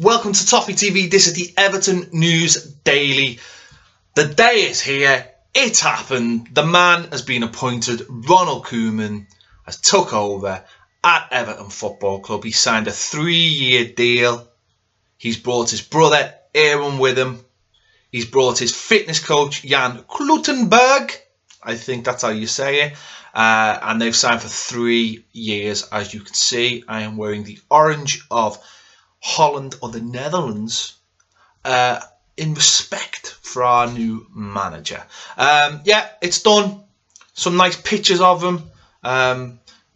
Welcome to Toffee TV. This is the Everton News Daily. The day is here. It's happened. The man has been appointed. Ronald Koeman has took over at Everton Football Club. He signed a 3-year deal. He's brought his brother Aaron with him. He's brought his fitness coach Jan Klutenberg. I think that's how you say it. And they've signed for 3 years. As you can see, I am wearing the orange of Holland or the Netherlands in respect for our new manager. Yeah, it's done. Some nice pictures of him,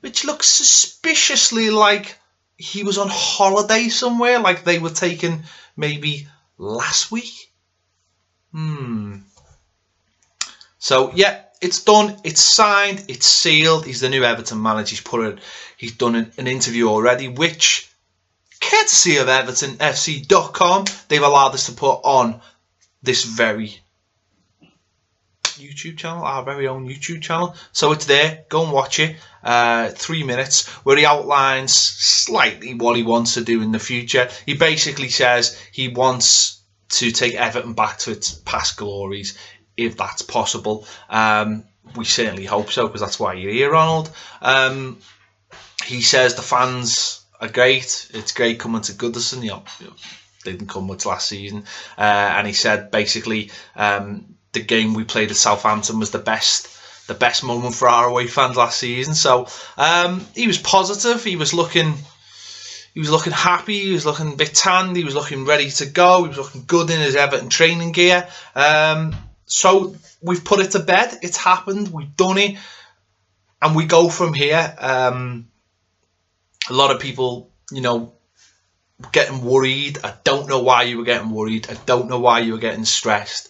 which looks suspiciously like he was on holiday somewhere, like they were taken maybe last week. So yeah, it's done. It's signed. It's sealed. He's the new Everton manager. He's done an interview already, which, courtesy of EvertonFC.com, they've allowed us to put on this very YouTube channel, our very own YouTube channel. So it's there. Go and watch it. 3 minutes where he outlines slightly what he wants to do in the future. He basically says he wants to take Everton back to its past glories, if that's possible. We certainly hope so, because that's why you're here, Ronald. He says the fans are great. It's great coming to Goodison. They didn't come much last season. And he said basically the game we played at Southampton was the best moment for our away fans last season. So he was positive. He was looking happy. He was looking a bit tanned. He was looking ready to go. He was looking good in his Everton training gear. So we've put it to bed. It's happened. We've done it, and we go from here. A lot of people, getting worried. I don't know why you were getting worried. I don't know why you were getting stressed.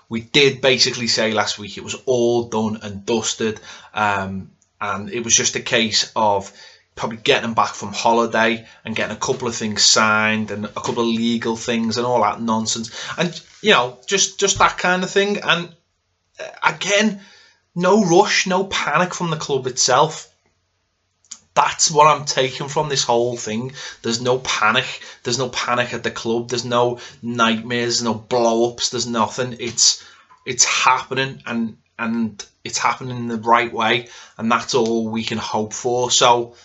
We did basically say last week it was all done and dusted, and it was just a case of probably getting back from holiday and getting a couple of things signed and a couple of legal things and all that nonsense, and just that kind of thing. And again, no rush, no panic from the club itself. That's what I'm taking from this whole thing. There's no panic. There's no panic at the club. There's no nightmares, no blow-ups. There's nothing. It's happening, and it's happening in the right way, and that's all we can hope for. So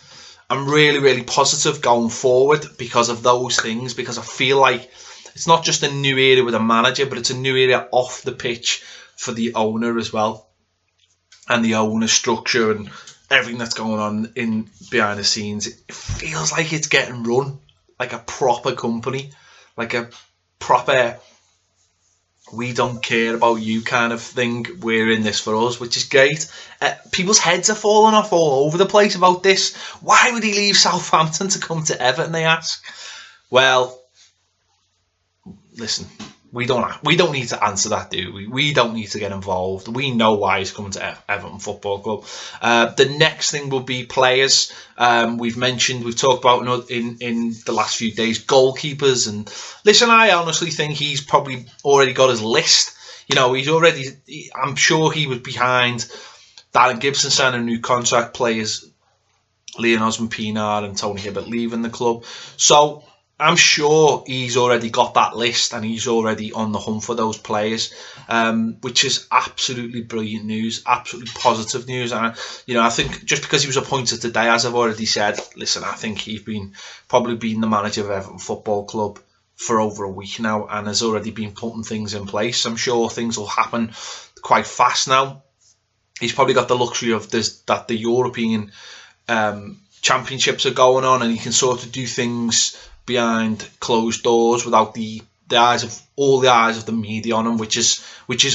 I'm really, really positive going forward because of those things, because I feel like it's not just a new era with a manager, but it's a new era off the pitch for the owner as well, and the owner structure and everything that's going on in behind the scenes. It feels like it's getting run like a proper company, like a proper we don't care about you kind of thing. We're in this for us, which is great. People's heads are falling off all over the place about this. Why would he leave Southampton to come to Everton, they ask? Well, listen, we don't need to answer that, do we? We don't need to get involved. We know why he's coming to Everton Football Club. The next thing will be players. We've talked about in the last few days, goalkeepers. And listen, I honestly think he's probably already got his list. I'm sure he was behind Darren Gibson signing a new contract, players Leon Osman-Pinar and Tony Hibbert leaving the club. So I'm sure he's already got that list and he's already on the hunt for those players, which is absolutely brilliant news, absolutely positive news. And I think just because he was appointed today, as I've already said, listen, I think he's probably been the manager of Everton Football Club for over a week now and has already been putting things in place. I'm sure things will happen quite fast now. He's probably got the luxury of that the European championships are going on, and he can sort of do things behind closed doors without the eyes of the media on him, which is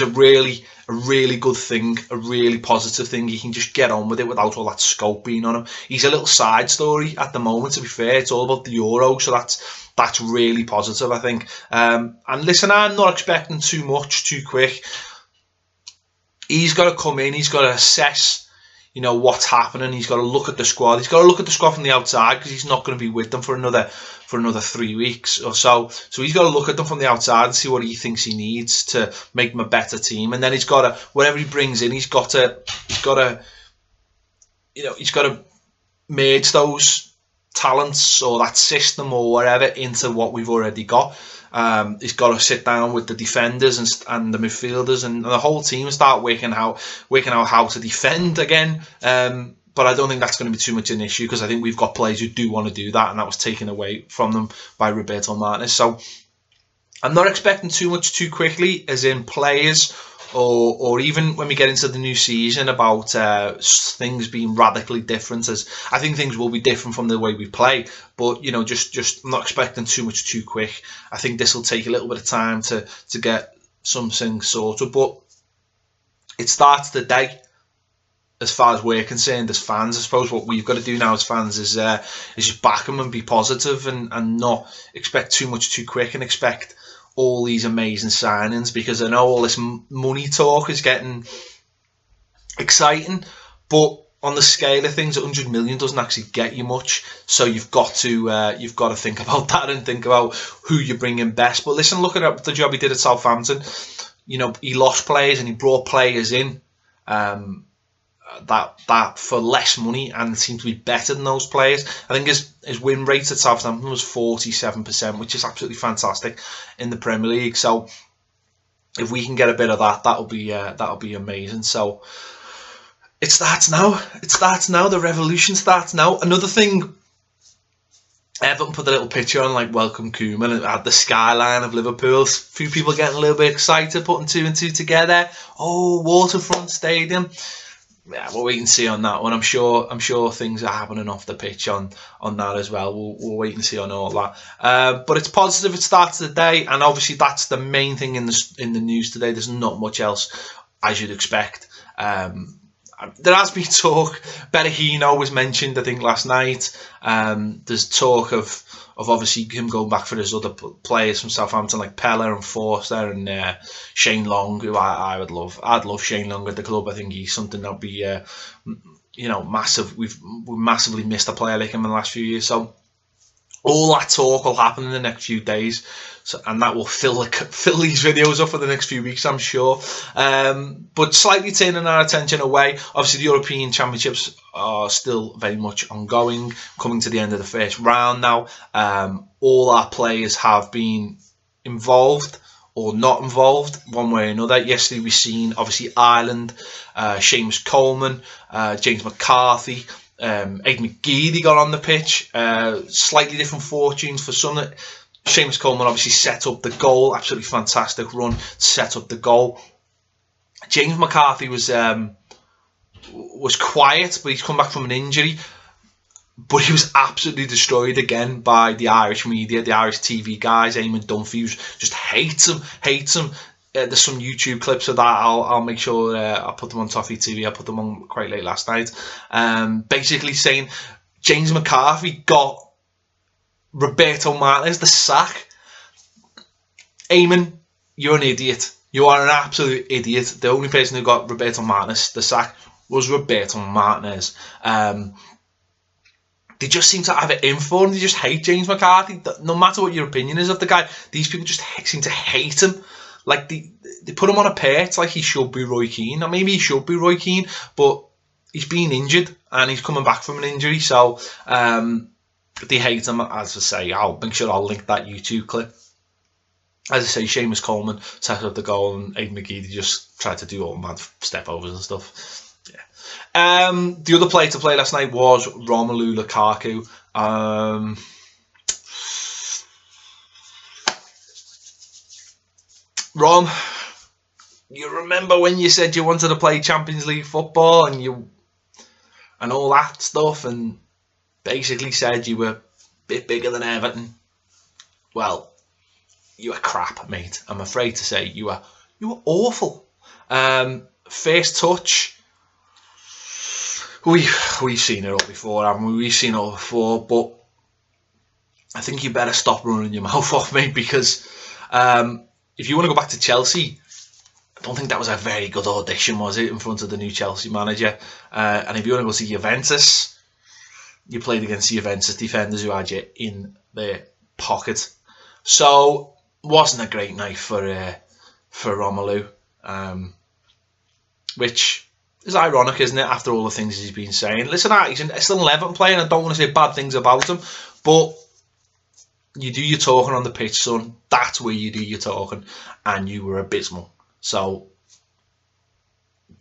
a really good thing, a really positive thing. He can just get on with it without all that scope being on him. He's a little side story at the moment, to be fair. It's all about the Euro, so that's really positive, I think. And listen, I'm not expecting too much too quick. He's got to come in, he's got to assess what's happening. He's got to look at the squad. He's got to look at the squad from the outside, because he's not going to be with them for another 3 weeks or so. So he's got to look at them from the outside and see what he thinks he needs to make them a better team. And then he's got to, whatever he brings in, he's got to merge those talents or that system or whatever into what we've already got. He's got to sit down with the defenders and the midfielders and the whole team and start working out how to defend again. But I don't think that's going to be too much an issue, because I think we've got players who do want to do that, and that was taken away from them by Roberto Martinez. So I'm not expecting too much too quickly, as in players, or even when we get into the new season, about things being radically different. As I think things will be different from the way we play, but just I'm not expecting too much too quick. I think this will take a little bit of time to get something sorted, but it starts today. As far as we're concerned, as fans, I suppose what we've got to do now as fans is just back them and be positive, and not expect too much too quick, and expect all these amazing signings, because I know all this money talk is getting exciting, but on the scale of things, 100 million doesn't actually get you much. So you've got to think about that and think about who you bring in best. But listen, look at the job he did at Southampton. He lost players and he brought players in. That for less money, and seemed to be better than those players. I think his win rate at Southampton was 47%, which is absolutely fantastic in the Premier League. So if we can get a bit of that, that'll be amazing. So it starts now. The revolution starts now. Another thing, Everton put the little picture on, like, welcome Koeman, and it had the skyline of Liverpool. A few people getting a little bit excited, putting two and two together. Oh, waterfront stadium. Yeah, we'll wait and see on that one. I'm sure things are happening off the pitch on that as well. We'll wait and see on all that. But it's positive. It starts today, and obviously that's the main thing in the news today. There's not much else, as you'd expect. There has been talk. Berahino was mentioned, I think, last night. There's talk of obviously him going back for his other players from Southampton, like Pella and Forster and Shane Long, who I would love. I'd love Shane Long at the club. I think he's something that'd be massive. We've massively missed a player like him in the last few years. So all that talk will happen in the next few days, and that will fill these videos up for the next few weeks, I'm sure. But slightly turning our attention away. Obviously, the European Championships are still very much ongoing, coming to the end of the first round now. All our players have been involved or not involved, one way or another. Yesterday we've seen, obviously, Ireland, Seamus Coleman, James McCarthy, Ed McGeady got on the pitch. Slightly different fortunes for some. Seamus Coleman obviously set up the goal. Absolutely fantastic run, set up the goal. James McCarthy was quiet, but he's come back from an injury. But he was absolutely destroyed again by the Irish media, the Irish TV guys. Eamon Dunphy just hates him. There's some YouTube clips of that. I'll make sure I'll put them on Toffee TV. I put them on quite late last night. Basically saying James McCarthy got Roberto Martinez the sack. Eamon, you're an idiot. You are an absolute idiot. The only person who got Roberto Martinez the sack was Roberto Martinez. They just seem to have it in for him. They just hate James McCarthy. No matter what your opinion is of the guy, these people just seem to hate him. Like, they put him on a perch like he should be Roy Keane. Or maybe he should be Roy Keane, but he's been injured and he's coming back from an injury. So they hate him. As I say, I'll make sure I'll link that YouTube clip. As I say, Seamus Coleman set up the goal, and Aidan McGeady just tried to do all mad step overs and stuff. Yeah. The other player to play last night was Romelu Lukaku. Rom, you remember when you said you wanted to play Champions League football and all that stuff, and basically said you were a bit bigger than Everton? Well, you were crap, mate. I'm afraid to say you were awful. First touch, we've seen it all before, haven't we? We've seen it all before, but I think you better stop running your mouth off, mate, because if you want to go back to Chelsea, I don't think that was a very good audition, was it, in front of the new Chelsea manager? And if you want to go to Juventus, you played against the Juventus defenders who had you in their pocket. So, wasn't a great night for Romelu, which It's ironic, isn't it, after all the things he's been saying? Listen, he's still an Everton player, and I don't want to say bad things about him, but you do your talking on the pitch, son. That's where you do your talking, and you were abysmal. So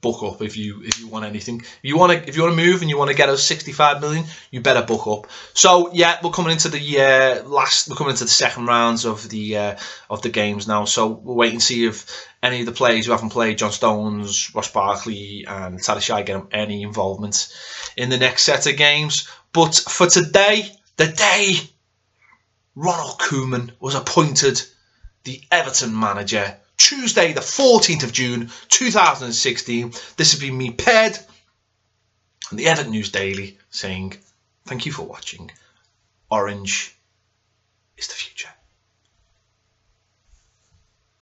buck up if you want anything. If you want to move and you want to get us 65 million, you better buck up. So yeah, we're coming into the second rounds of the games now. So we'll wait and see if any of the players who haven't played, John Stones, Ross Barkley, and Tadashai, get any involvement in the next set of games. But for today, the day Ronald Koeman was appointed the Everton manager, Tuesday the 14th of June 2016. This has been me, Ped, and the Everton News Daily, saying thank you for watching. Orange is the future.